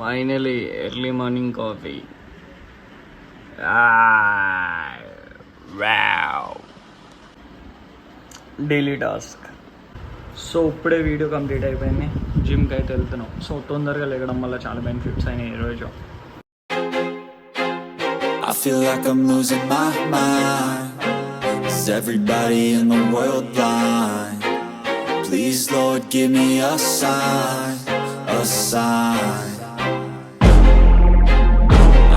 Finally early morning coffee. Daily task. So ఇప్పుడే video complete అయిపోయింది. జిమ్కి అయితే వెళ్తున్నాం. సో తొందరగా లేగడం వల్ల చాలా బెనిఫిట్స్ అయినాయి ఈరోజు. I feel like I'm losing my mind. Is everybody in the world blind? Please Lord give me a sign, a sign.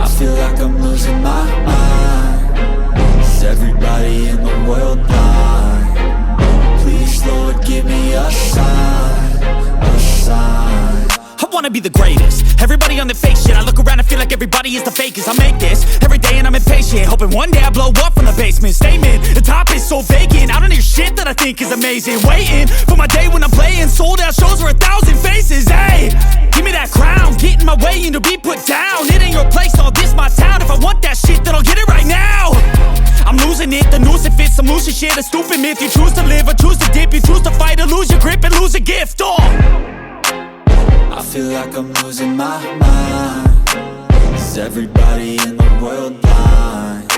I feel like I'm losing my mind. Is everybody in the world blind? Please Lord give me a sign, a sign. I wanna be the greatest. Everybody on the fake shit. I look around and feel like everybody is the fakest. I make this every day and I'm impatient, hoping one day I blow up from the basement. Statement, the top is so vacant. I don't hear shit that I think is amazing. Waiting for my day when I'm playing sold out shows for 1,000 faces. Hey, give me that crown, get in my way and to be put down. It ain't your place, all this my town. If I want that shit, then I'll get it right now. I'm losing it, the noose it fits. I'm losing shit, a stupid myth. You choose to live or choose to dip. You choose to fight or lose your grip and lose a gift. Oh, I feel like I'm losing my mind. Is everybody in the world blind?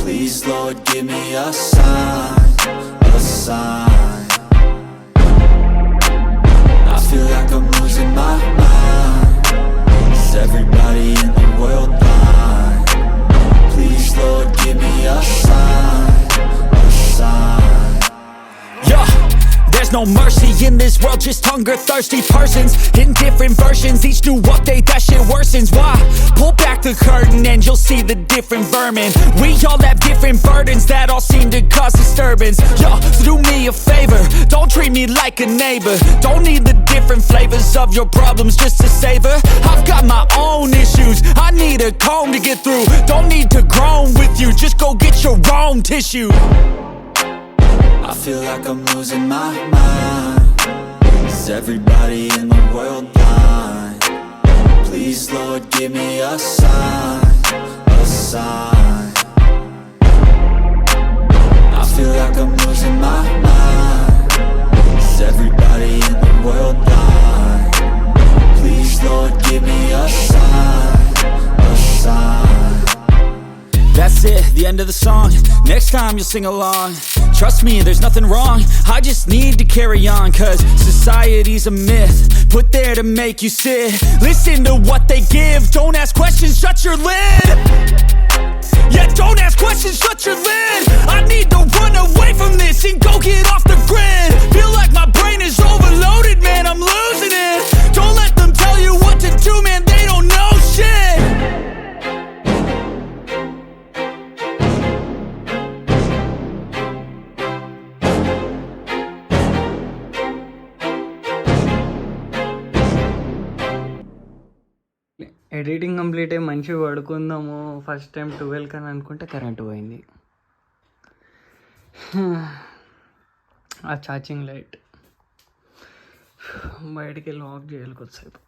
Please Lord give me a sign, a sign. I feel like I'm losing my mind. Is everybody in the world blind? Please Lord give me a sign, a sign. yeah. There's no mercy in this world, just hunger-thirsty persons in different versions. Each new update, that shit worsens. Why? Pull back the curtain and you'll see the different vermin. We all have different burdens that all seem to cause disturbance. Yo, so do me a favor, don't treat me like a neighbor. Don't need the different flavors of your problems just to savor. I've got my own issues, I need a comb to get through. Don't need to groan with you, just go get your own tissue. I feel like I'm losing my mind. Is everybody in the world blind? Please Lord give me a sign, a sign. I feel like I'm losing my mind. Is everybody in the world blind? Please Lord give me a sign, a sign. That's it, the end of the song. Next time you'll sing along. Trust me, there's nothing wrong. I just need to carry on, cause society's a myth put there to make you sit. Listen to what they give. Don't ask questions, shut your lid. Yeah, don't ask questions, shut your lid. I need to run away from this and go get off the grid. Feel like my brain is overloaded, man, I'm losing it. Don't let them tell you what to do, man, they don't know shit. Editing complete అయ్యి మంచిగా పడుకుందాము first time 12 అని అనుకుంటే current పోయింది. ఆ charging light బయటికి వెళ్ళి of చేయాలి కొద్దిసేపు.